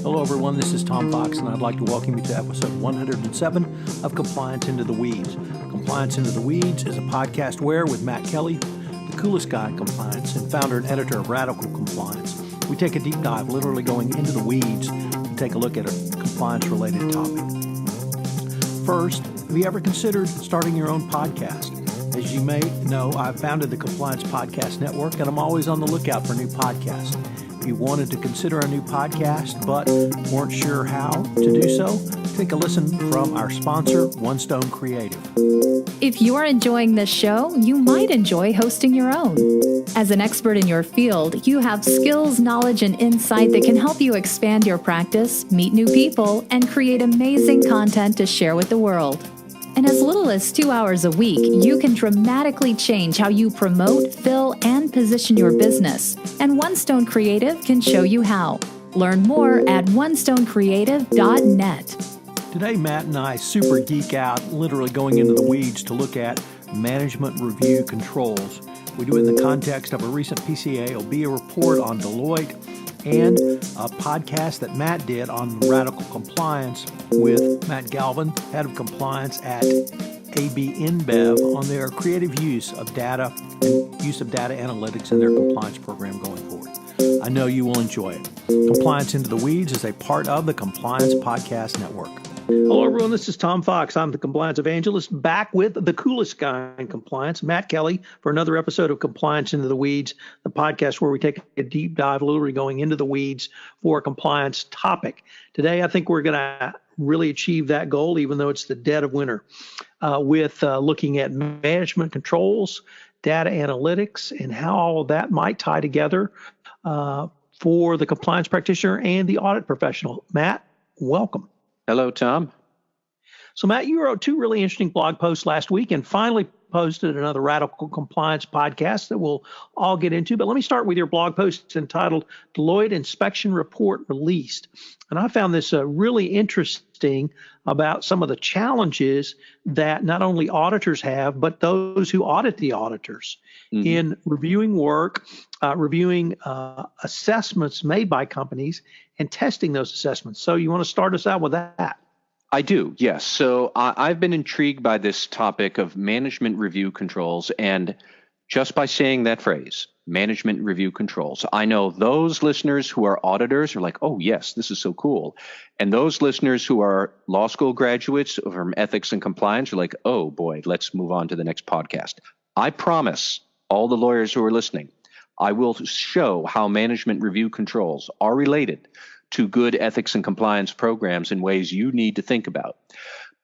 Hello, everyone. This is Tom Fox, and I'd like to welcome you to episode 107 of Compliance Into the Weeds. Compliance Into the Weeds is a podcast where, with Matt Kelly, the coolest guy in compliance and founder and editor of Radical Compliance, we take a deep dive, literally going into the weeds, to take a look at a compliance-related topic. First, have you ever considered starting your own podcast? As you may know, I've founded the Compliance Podcast Network, and I'm always on the lookout for new podcasts. If you wanted to consider a new podcast but weren't sure how to do so, take a listen from our sponsor, One Stone Creative. If you are enjoying this show, you might enjoy hosting your own. As an expert in your field, you have skills, knowledge, and insight that can help you expand your practice, meet new people, and create amazing content to share with the world. In as little as 2 hours a week, you can dramatically change how you promote, fill, and position your business. And One Stone Creative can show you how. Learn more at onestonecreative.net. Today, Matt and I super geek out, literally going into the weeds to look at management review controls. We do it in the context of a recent PCAOB report on Deloitte and a podcast that Matt did on radical compliance with Matt Galvin, head of compliance at AB InBev, on their creative use of data and use of data analytics in their compliance program going forward. I know you will enjoy it. Compliance Into the Weeds is a part of the Compliance Podcast Network. Hello, everyone. This is Tom Fox. I'm the compliance evangelist, back with the coolest guy in compliance, Matt Kelly, for another episode of Compliance Into the Weeds, the podcast where we take a deep dive, literally going into the weeds for a compliance topic. Today, I think we're going to really achieve that goal, even though it's the dead of winter, with looking at management controls, data analytics, and how all of that might tie together for the compliance practitioner and the audit professional. Matt, welcome. Hello, Tom. So, Matt, you wrote two really interesting blog posts last week and finally posted another Radical Compliance podcast that we'll all get into. But let me start with your blog post entitled Deloitte Inspection Report Released. And I found this really interesting about some of the challenges that not only auditors have, but those who audit the auditors in reviewing work, reviewing assessments made by companies, and testing those assessments. So you want to start us out with that? I do, yes. So I've been intrigued by this topic of management review controls, and just by saying that phrase, management review controls, I know those listeners who are auditors are like, oh, yes, this is so cool. And those listeners who are law school graduates from ethics and compliance are like, oh, boy, let's move on to the next podcast. I promise all the lawyers who are listening, I will show how management review controls are related to good ethics and compliance programs in ways you need to think about.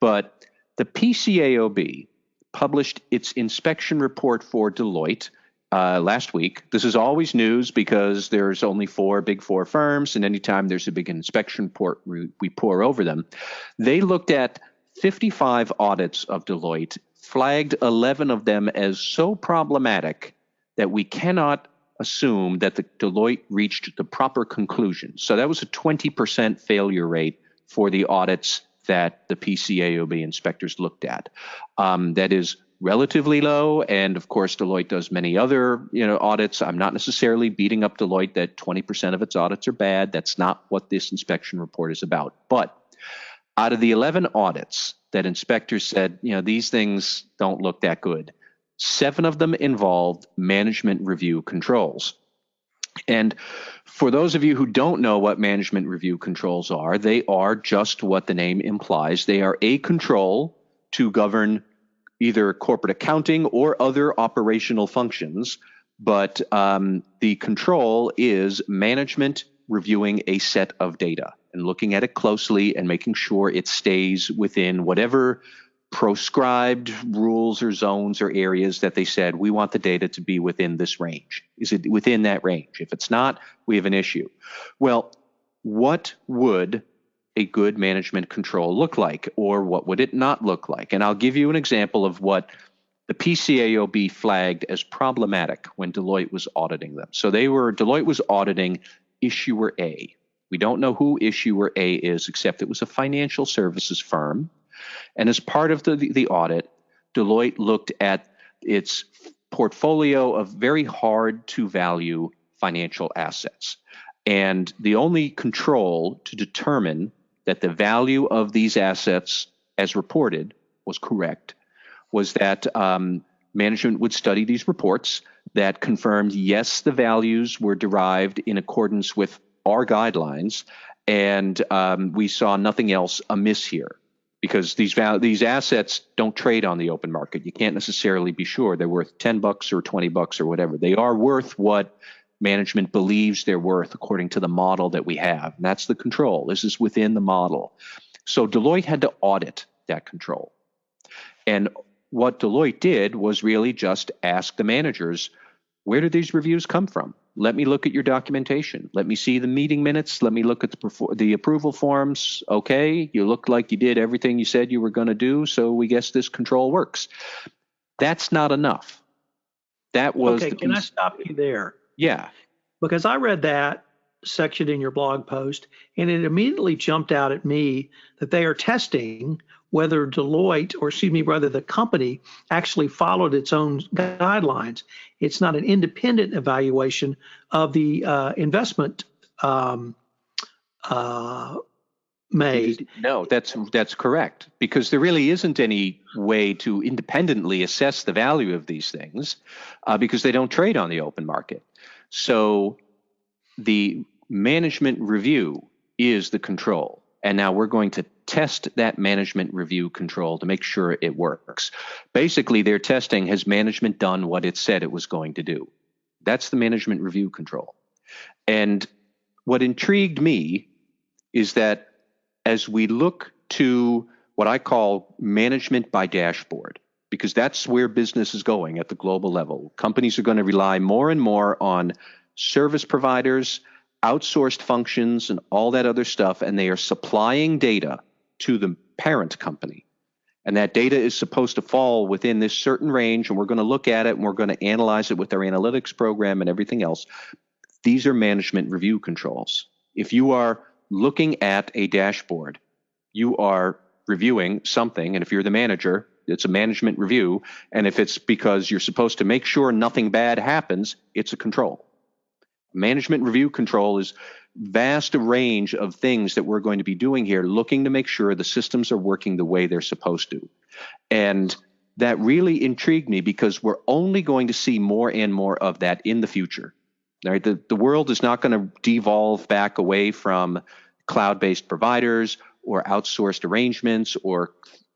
But the PCAOB published its inspection report for Deloitte last week. This is always news because there's only big four firms, and anytime there's a big inspection report, we pour over them. They looked at 55 audits of Deloitte, flagged 11 of them as so problematic that we cannot assume that the Deloitte reached the proper conclusion. So that was a 20% failure rate for the audits that the PCAOB inspectors looked at. That is relatively low, and of course Deloitte does many other audits. I'm not necessarily beating up Deloitte that 20% of its audits are bad. That's not what this inspection report is about. But out of the 11 audits that inspectors said, these things don't look that good, 7 of them involved management review controls. And for those of you who don't know what management review controls are, they are just what the name implies. They are a control to govern either corporate accounting or other operational functions. But the control is management reviewing a set of data and looking at it closely and making sure it stays within whatever proscribed rules or zones or areas that they said, we want the data to be within this range. Is it within that range? If it's not, we have an issue. Well, what would a good management control look like, or what would it not look like? And I'll give you an example of what the PCAOB flagged as problematic when Deloitte was auditing them. So Deloitte was auditing issuer A. We don't know who issuer A is, except it was a financial services firm. And as part of the audit, Deloitte looked at its portfolio of very hard to value financial assets. And the only control to determine that the value of these assets as reported was correct was that management would study these reports that confirmed, yes, the values were derived in accordance with our guidelines, and we saw nothing else amiss here. Because these assets don't trade on the open market. You can't necessarily be sure they're worth $10 or $20 or whatever. They are worth what management believes they're worth according to the model that we have. And that's the control. This is within the model. So Deloitte had to audit that control. And what Deloitte did was really just ask the managers, where do these reviews come from? Let me look at your documentation. Let me see the meeting minutes. Let me look at the approval forms. Okay, you look like you did everything you said you were going to do, so we guess this control works. That's not enough. That was okay. Can I stop you there? Yeah. Because I read that section in your blog post, and it immediately jumped out at me that they are testing whether whether the company actually followed its own guidelines. It's not an independent evaluation of the investment made. No, that's correct, because there really isn't any way to independently assess the value of these things because they don't trade on the open market. So the management review is the control. And now we're going to test that management review control to make sure it works. Basically, they're testing, has management done what it said it was going to do? That's the management review control. And what intrigued me is that as we look to what I call management by dashboard, because that's where business is going at the global level. Companies are going to rely more and more on service providers, outsourced functions, and all that other stuff, and they are supplying data to the parent company. And that data is supposed to fall within this certain range, and we're going to look at it, and we're going to analyze it with our analytics program and everything else. These are management review controls. If you are looking at a dashboard, you are reviewing something, and if you're the manager, it's a management review, and if it's because you're supposed to make sure nothing bad happens, it's a control. Management review control is vast range of things that we're going to be doing here, looking to make sure the systems are working the way they're supposed to. And that really intrigued me because we're only going to see more and more of that in the future. Right? The world is not going to devolve back away from cloud-based providers or outsourced arrangements or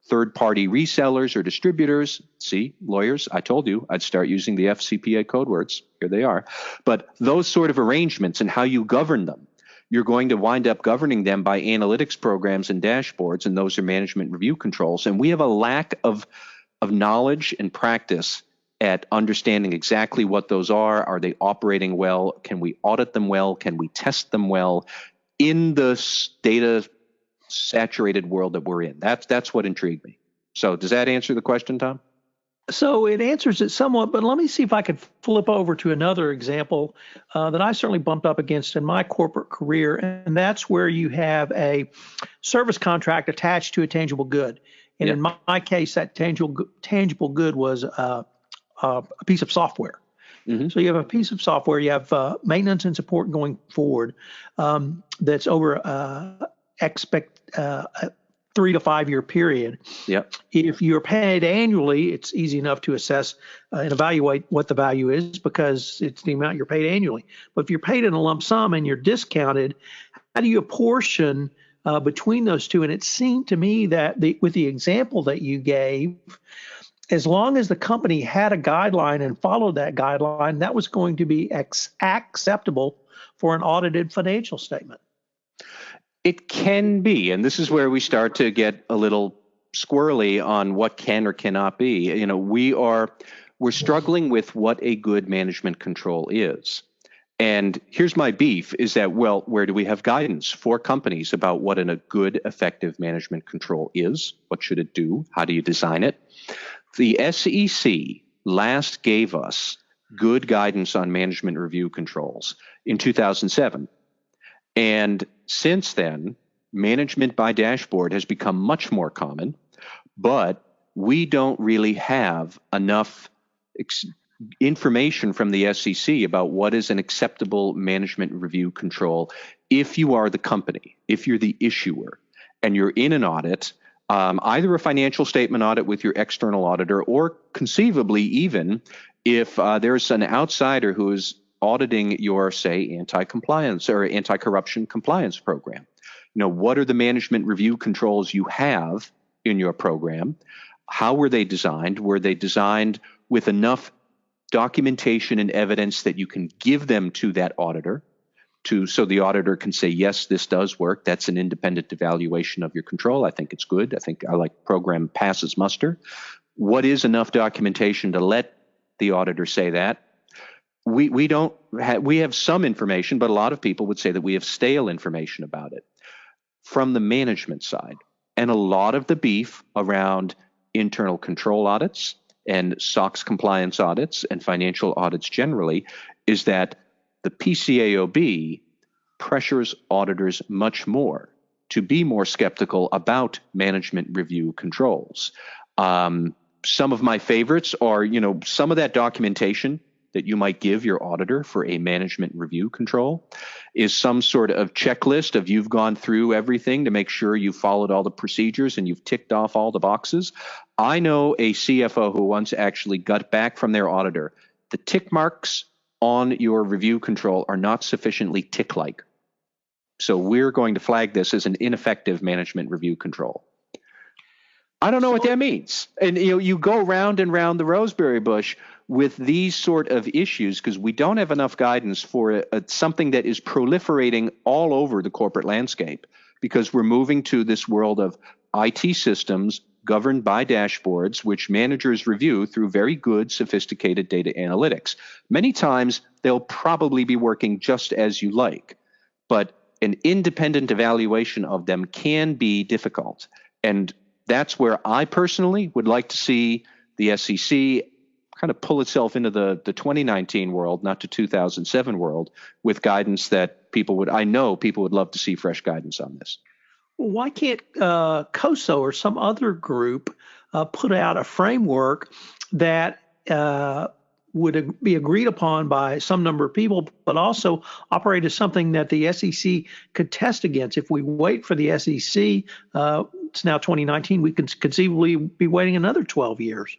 third-party resellers or distributors. See, lawyers, I told you I'd start using the FCPA code words. Here they are. But those sort of arrangements and how you govern them, you're going to wind up governing them by analytics programs and dashboards, and those are management review controls. And we have a lack of knowledge and practice at understanding exactly what those are. Are they operating well? Can we audit them well? Can we test them well in the data saturated world that we're in? That's what intrigued me. So does that answer the question, Tom? So it answers it somewhat, but let me see if I could flip over to another example that I certainly bumped up against in my corporate career, and that's where you have a service contract attached to a tangible good. And in my case, that tangible good was a piece of software. Mm-hmm. So you have a piece of software, you have maintenance and support going forward that's over 3 to 5 year period. Yep. If you're paid annually, it's easy enough to assess and evaluate what the value is because it's the amount you're paid annually. But if you're paid in a lump sum and you're discounted, how do you apportion between those two? And it seemed to me that with the example that you gave, as long as the company had a guideline and followed that guideline, that was going to be acceptable for an audited financial statement. It can be, and this is where we start to get a little squirrely on what can or cannot be. You know, we're struggling with what a good management control is. And here's my beef is that, well, where do we have guidance for companies about what a good, effective management control is? What should it do? How do you design it? The SEC last gave us good guidance on management review controls in 2007. And since then, management by dashboard has become much more common, but we don't really have enough information from the SEC about what is an acceptable management review control if you are the company, if you're the issuer, and you're in an audit, either a financial statement audit with your external auditor, or conceivably even if there's an outsider who is auditing your, say, anti-compliance or anti-corruption compliance program. What are the management review controls you have in your program? How were they designed? Were they designed with enough documentation and evidence that you can give them to that auditor so the auditor can say, yes, this does work. That's an independent evaluation of your control. I think it's good. I like program passes muster. What is enough documentation to let the auditor say that? We have some information, but a lot of people would say that we have stale information about it from the management side. And a lot of the beef around internal control audits and SOX compliance audits and financial audits generally is that the PCAOB pressures auditors much more to be more skeptical about management review controls. Some of my favorites are, some of that documentation that you might give your auditor for a management review control is some sort of checklist of you've gone through everything to make sure you followed all the procedures and you've ticked off all the boxes. I know a CFO who once actually got back from their auditor. The tick marks on your review control are not sufficiently tick-like. So we're going to flag this as an ineffective management review control. I don't know what that means. And you go round and round the Roseberry bush with these sort of issues because we don't have enough guidance for something that is proliferating all over the corporate landscape, because we're moving to this world of IT systems governed by dashboards, which managers review through very good, sophisticated data analytics. Many times they'll probably be working just as you like, but an independent evaluation of them can be difficult. And that's where I personally would like to see the SEC kind of pull itself into the 2019 world, not the 2007 world, with guidance that I know people would love to see fresh guidance on this. Well, why can't COSO or some other group put out a framework that would be agreed upon by some number of people, but also operate as something that the SEC could test against? If we wait for the SEC, it's now 2019, we could conceivably be waiting another 12 years.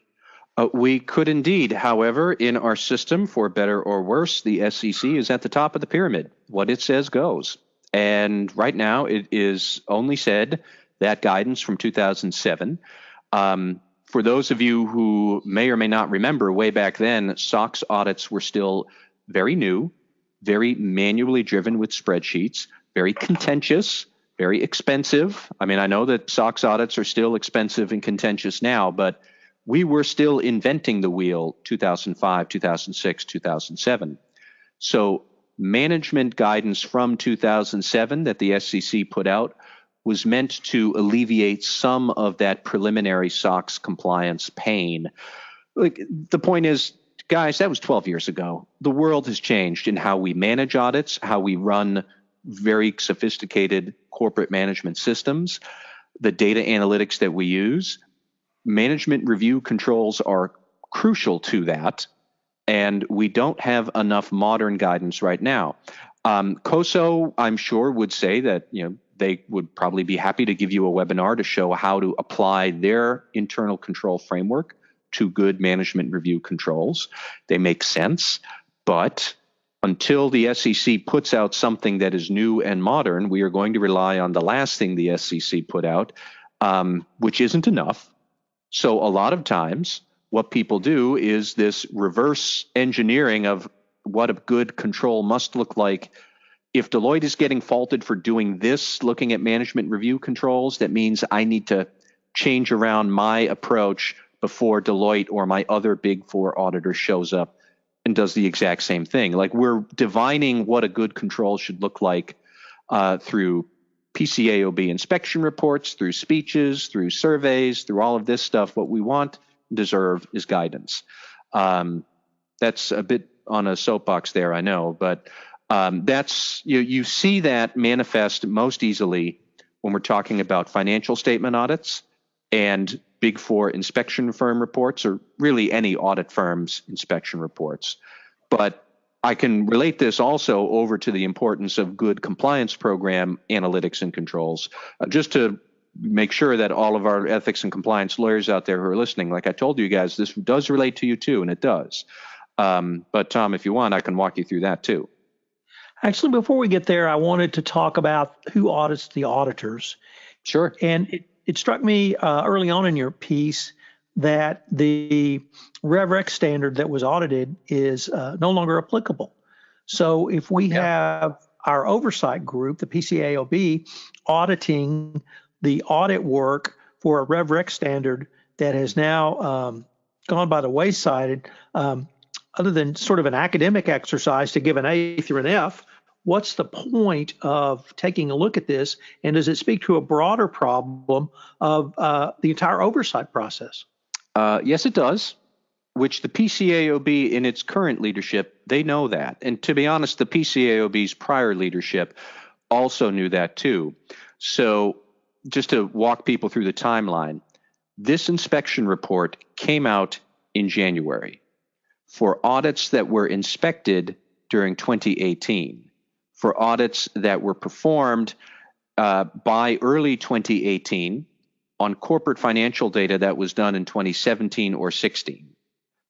We could indeed. However, in our system, for better or worse, the SEC is at the top of the pyramid. What it says goes. And right now, it is only said that guidance from 2007. For those of you who may or may not remember, way back then, SOX audits were still very new, very manually driven with spreadsheets, very contentious, very expensive. I mean, I know that SOX audits are still expensive and contentious now, but we were still inventing the wheel 2005, 2006, 2007. So management guidance from 2007 that the SEC put out was meant to alleviate some of that preliminary SOX compliance pain. Like, the point is, guys, that was 12 years ago. The world has changed in how we manage audits, how we run very sophisticated corporate management systems, the data analytics that we use. Management review controls are crucial to that, and we don't have enough modern guidance right now. COSO, I'm sure, would say that they would probably be happy to give you a webinar to show how to apply their internal control framework to good management review controls. They make sense, but until the SEC puts out something that is new and modern, we are going to rely on the last thing the SEC put out, which isn't enough. So a lot of times what people do is this reverse engineering of what a good control must look like. If Deloitte is getting faulted for doing this, looking at management review controls, that means I need to change around my approach before Deloitte or my other Big Four auditor shows up and does the exact same thing. Like, we're divining what a good control should look like through PCAOB inspection reports, through speeches, through surveys, through all of this stuff. What we want and deserve is guidance. That's a bit on a soapbox there, I know, but that's you see that manifest most easily when we're talking about financial statement audits and Big Four inspection firm reports, or really any audit firm's inspection reports. But I can relate this also over to the importance of good compliance program analytics and controls, just to make sure that all of our ethics and compliance lawyers out there who are listening, like I told you guys, this does relate to you too, and it does. But Tom, if you want, I can walk you through that too. Actually, before we get there, I wanted to talk about who audits the auditors. Sure. And it struck me early on in your piece that the RevRec standard that was audited is no longer applicable. So if we have our oversight group, the PCAOB, auditing the audit work for a RevRec standard that has now gone by the wayside, other than sort of an academic exercise to give an A through an F, what's the point of taking a look at this? And does it speak to a broader problem of the entire oversight process? Yes, it does, which the PCAOB in its current leadership, they know that. And to be honest, the PCAOB's prior leadership also knew that too. So just to walk people through the timeline, this inspection report came out in January for audits that were inspected during 2018. For audits that were performed by early 2018 on corporate financial data that was done in 2017 or 16.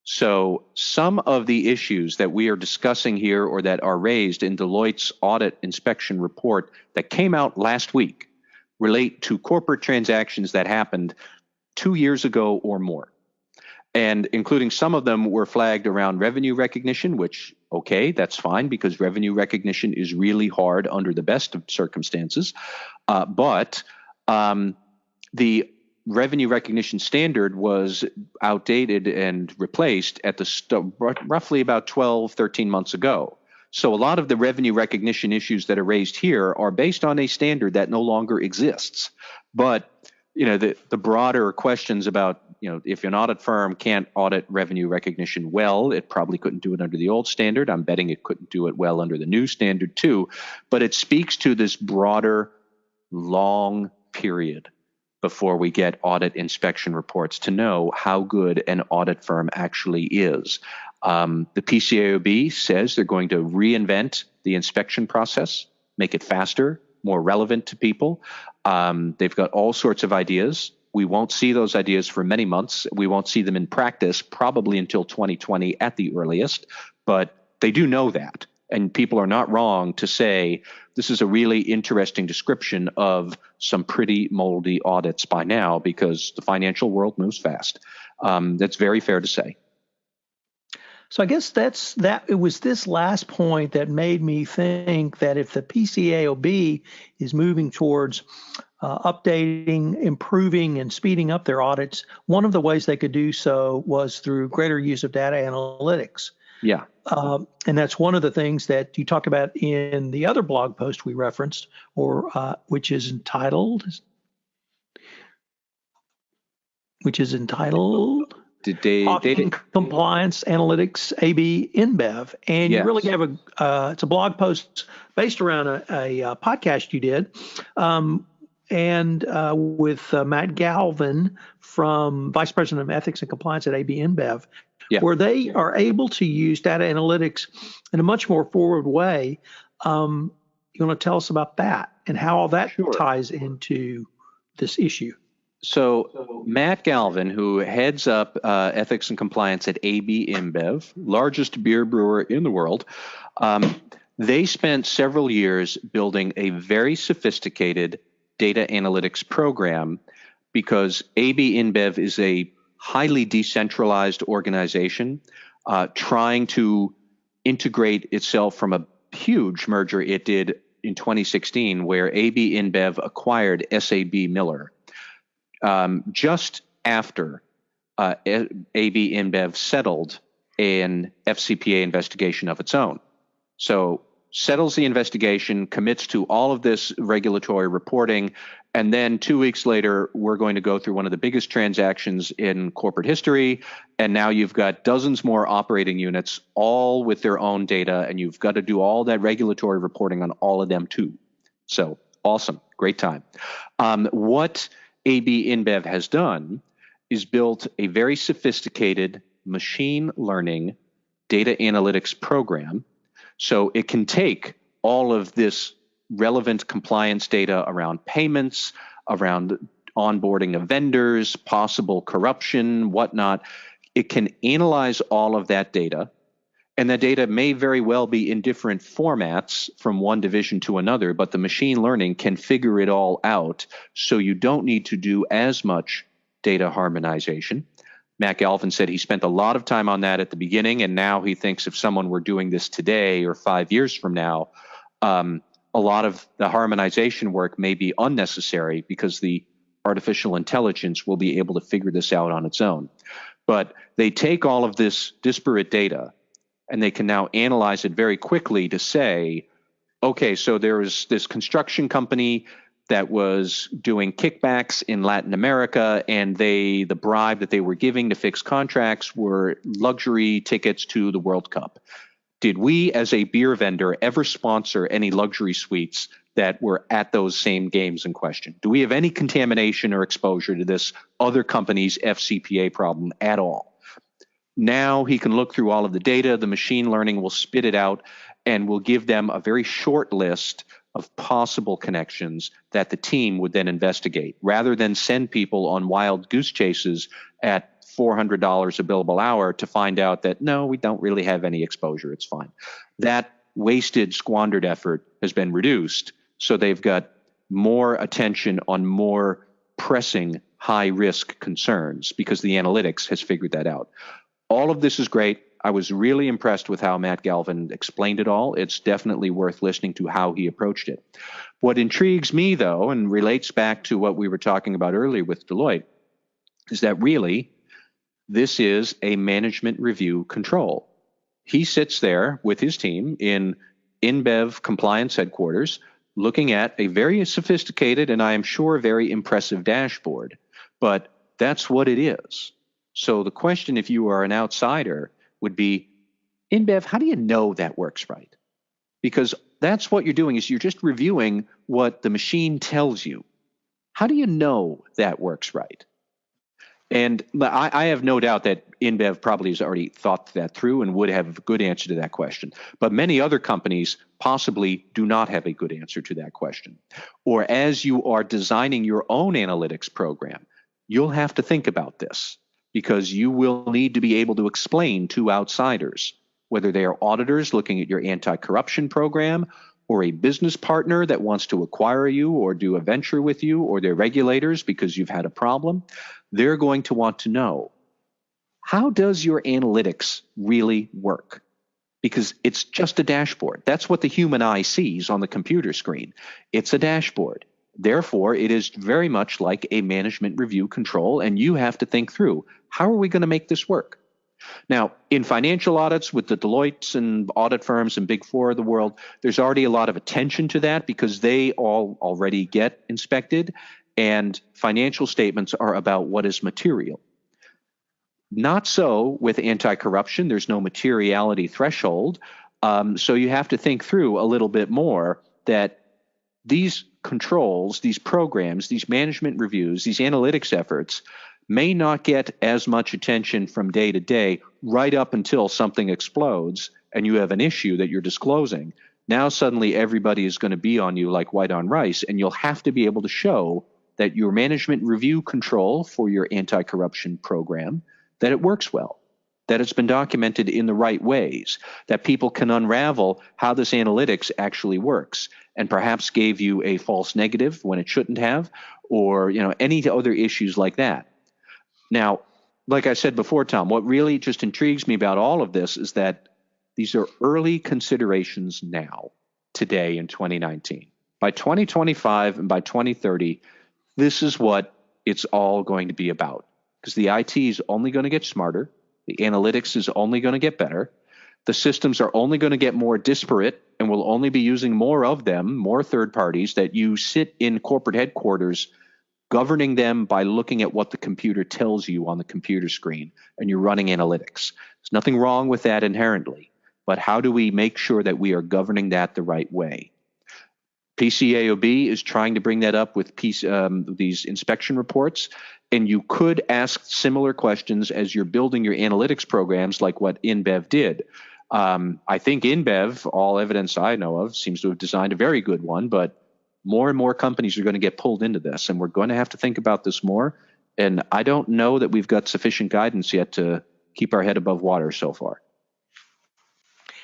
So some of the issues that we are discussing here or that are raised in Deloitte's audit inspection report that came out last week relate to corporate transactions that happened 2 years ago or more. And including some of them were flagged around revenue recognition, which, okay, that's fine because revenue recognition is really hard under the best of circumstances. But the revenue recognition standard was outdated and replaced at the roughly about 12, 13 months ago. So a lot of the revenue recognition issues that are raised here are based on a standard that no longer exists. But the broader questions about, if an audit firm can't audit revenue recognition well, it probably couldn't do it under the old standard. I'm betting it couldn't do it well under the new standard too. But it speaks to this broader, long period before we get audit inspection reports to know how good an audit firm actually is. The PCAOB says they're going to reinvent the inspection process, make it faster, more relevant to people. They've got all sorts of ideas. We won't see those ideas for many months. We won't see them in practice probably until 2020 at the earliest, but they do know that. And people are not wrong to say this is a really interesting description of some pretty moldy audits by now because the financial world moves fast. That's very fair to say. So I guess it was this last point that made me think that if the PCAOB is moving towards updating, improving, and speeding up their audits, one of the ways they could do so was through greater use of data analytics. Yeah. And that's one of the things that you talked about in the other blog post we referenced, or which is entitled Auditing Compliance Analytics AB InBev. And you really have it's a blog post based around a podcast you did. With Matt Galvin from Vice President of Ethics and Compliance at AB InBev, where they are able to use data analytics in a much more forward way. You want to tell us about that and how all that ties into this issue? So Matt Galvin, who heads up ethics and compliance at AB InBev, largest beer brewer in the world, they spent several years building a very sophisticated data analytics program because AB InBev is a highly decentralized organization trying to integrate itself from a huge merger it did in 2016 where AB InBev acquired SAB Miller. Just after AB InBev settled an FCPA investigation of its own. So settles the investigation, commits to all of this regulatory reporting, and then 2 weeks later, we're going to go through one of the biggest transactions in corporate history, and now you've got dozens more operating units, all with their own data, and you've got to do all that regulatory reporting on all of them too. So awesome, great time. What AB InBev has done is built a very sophisticated machine learning data analytics program. So it can take all of this relevant compliance data around payments, around onboarding of vendors, possible corruption, whatnot. It can analyze all of that data, and that data may very well be in different formats from one division to another, but the machine learning can figure it all out, so you don't need to do as much data harmonization. Matt Galvin said he spent a lot of time on that at the beginning, and now he thinks if someone were doing this today or 5 years from now, a lot of the harmonization work may be unnecessary because the artificial intelligence will be able to figure this out on its own. But they take all of this disparate data and they can now analyze it very quickly to say, okay, so there was this construction company that was doing kickbacks in Latin America, and the bribe that they were giving to fix contracts were luxury tickets to the World Cup. Did we, as a beer vendor, ever sponsor any luxury suites that were at those same games in question? Do we have any contamination or exposure to this other company's FCPA problem at all? Now he can look through all of the data, the machine learning will spit it out, and will give them a very short list of possible connections that the team would then investigate, rather than send people on wild goose chases at $400 a billable hour to find out that, no, we don't really have any exposure, it's fine. That wasted, squandered effort has been reduced, so they've got more attention on more pressing high-risk concerns because the analytics has figured that out. All of this is great. I was really impressed with how Matt Galvin explained it all. It's definitely worth listening to how he approached it. What intrigues me, though, and relates back to what we were talking about earlier with Deloitte, is that really this is a management review control. He sits there with his team in InBev compliance headquarters, looking at a very sophisticated and I am sure very impressive dashboard, but that's what it is. So the question, if you are an outsider, would be, InBev, how do you know that works right? Because that's what you're doing, is you're just reviewing what the machine tells you. How do you know that works right? And I have no doubt that InBev probably has already thought that through and would have a good answer to that question. But many other companies possibly do not have a good answer to that question. Or as you are designing your own analytics program, you'll have to think about this, because you will need to be able to explain to outsiders, whether they are auditors looking at your anti-corruption program, or a business partner that wants to acquire you or do a venture with you, or their regulators because you've had a problem. They're going to want to know, how does your analytics really work? Because it's just a dashboard. That's what the human eye sees on the computer screen. It's a dashboard. Therefore, it is very much like a management review control, and you have to think through, how are we going to make this work? Now, in financial audits with the Deloittes and audit firms and Big Four of the world, there's already a lot of attention to that because they all already get inspected, and financial statements are about what is material. Not so with anti-corruption. There's no materiality threshold. So you have to think through a little bit more that these controls, these programs, these management reviews, these analytics efforts may not get as much attention from day to day right up until something explodes and you have an issue that you're disclosing. Now suddenly everybody is going to be on you like white on rice, and you'll have to be able to show that your management review control for your anti-corruption program, that it works well, that it's been documented in the right ways, that people can unravel how this analytics actually works, and perhaps gave you a false negative when it shouldn't have, or any other issues like that. Now, like I said before, Tom, what really just intrigues me about all of this is that these are early considerations now, today in 2019. By 2025 and by 2030, this is what it's all going to be about, because the IT is only going to get smarter. The analytics is only going to get better. The systems are only going to get more disparate, and we'll only be using more of them, more third parties, that you sit in corporate headquarters governing them by looking at what the computer tells you on the computer screen, and you're running analytics. There's nothing wrong with that inherently, but how do we make sure that we are governing that the right way? PCAOB is trying to bring that up with these inspection reports. And you could ask similar questions as you're building your analytics programs, like what InBev did. I think InBev, all evidence I know of, seems to have designed a very good one, but more and more companies are going to get pulled into this, and we're going to have to think about this more. And I don't know that we've got sufficient guidance yet to keep our head above water so far.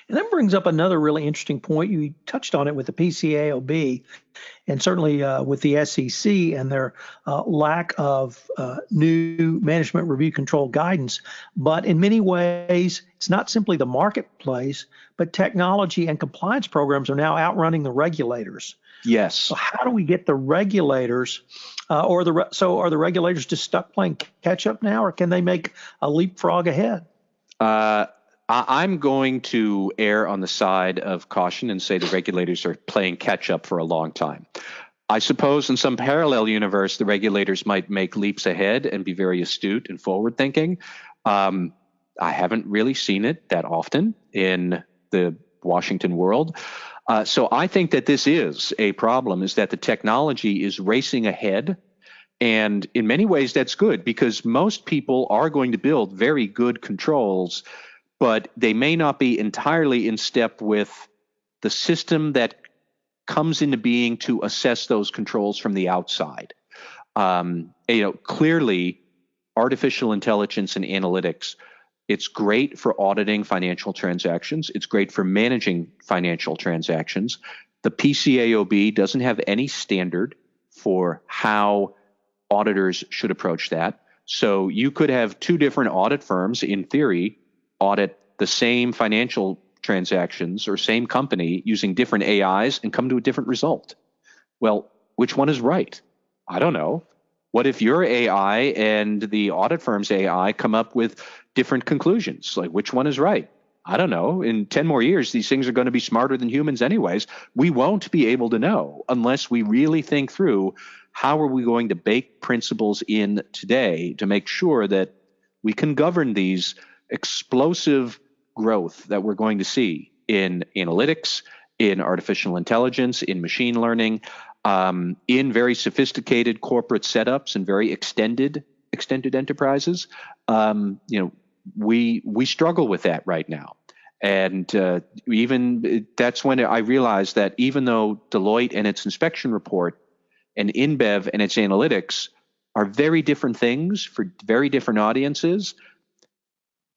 And that brings up another really interesting point. You touched on it with the PCAOB and certainly with the SEC and their lack of new management review control guidance. But in many ways, it's not simply the marketplace, but technology and compliance programs are now outrunning the regulators. Yes. So how do we get the regulators, are the regulators just stuck playing catch up now, or can they make a leapfrog ahead? I'm going to err on the side of caution and say the regulators are playing catch up for a long time. I suppose in some parallel universe, the regulators might make leaps ahead and be very astute and forward thinking. I haven't really seen it that often in the Washington world. So I think that this is a problem, is that the technology is racing ahead. And in many ways, that's good, because most people are going to build very good controls, but they may not be entirely in step with the system that comes into being to assess those controls from the outside. Clearly, artificial intelligence and analytics, it's great for auditing financial transactions. It's great for managing financial transactions. The PCAOB doesn't have any standard for how auditors should approach that. So you could have two different audit firms, in theory, audit the same financial transactions or same company using different AIs and come to a different result. Well, which one is right? I don't know. What if your AI and the audit firm's AI come up with different conclusions? Like, which one is right? I don't know. In 10 more years, these things are going to be smarter than humans anyways. We won't be able to know unless we really think through how are we going to bake principles in today to make sure that we can govern these explosive growth that we're going to see in analytics, in artificial intelligence, in machine learning, in very sophisticated corporate setups and very extended enterprises. We struggle with that right now. And even that's when I realized that even though Deloitte and its inspection report and InBev and its analytics are very different things for very different audiences,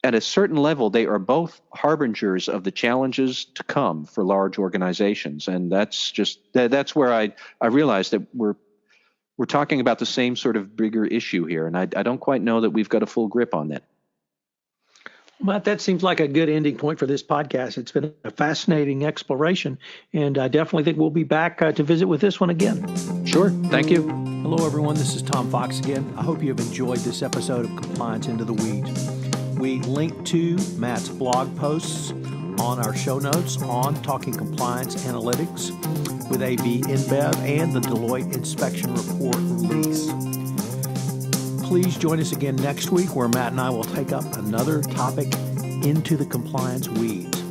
at a certain level, they are both harbingers of the challenges to come for large organizations. And that's where I realized that we're talking about the same sort of bigger issue here. And I don't quite know that we've got a full grip on that. Matt, that seems like a good ending point for this podcast. It's been a fascinating exploration, and I definitely think we'll be back to visit with this one again. Sure. Thank you. Hello, everyone. This is Tom Fox again. I hope you have enjoyed this episode of Compliance Into the Weeds. We link to Matt's blog posts on our show notes on Talking Compliance Analytics with AB InBev and the Deloitte Inspection Report release. Please join us again next week, where Matt and I will take up another topic into the compliance weeds.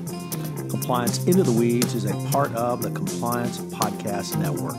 Compliance Into the Weeds is a part of the Compliance Podcast Network.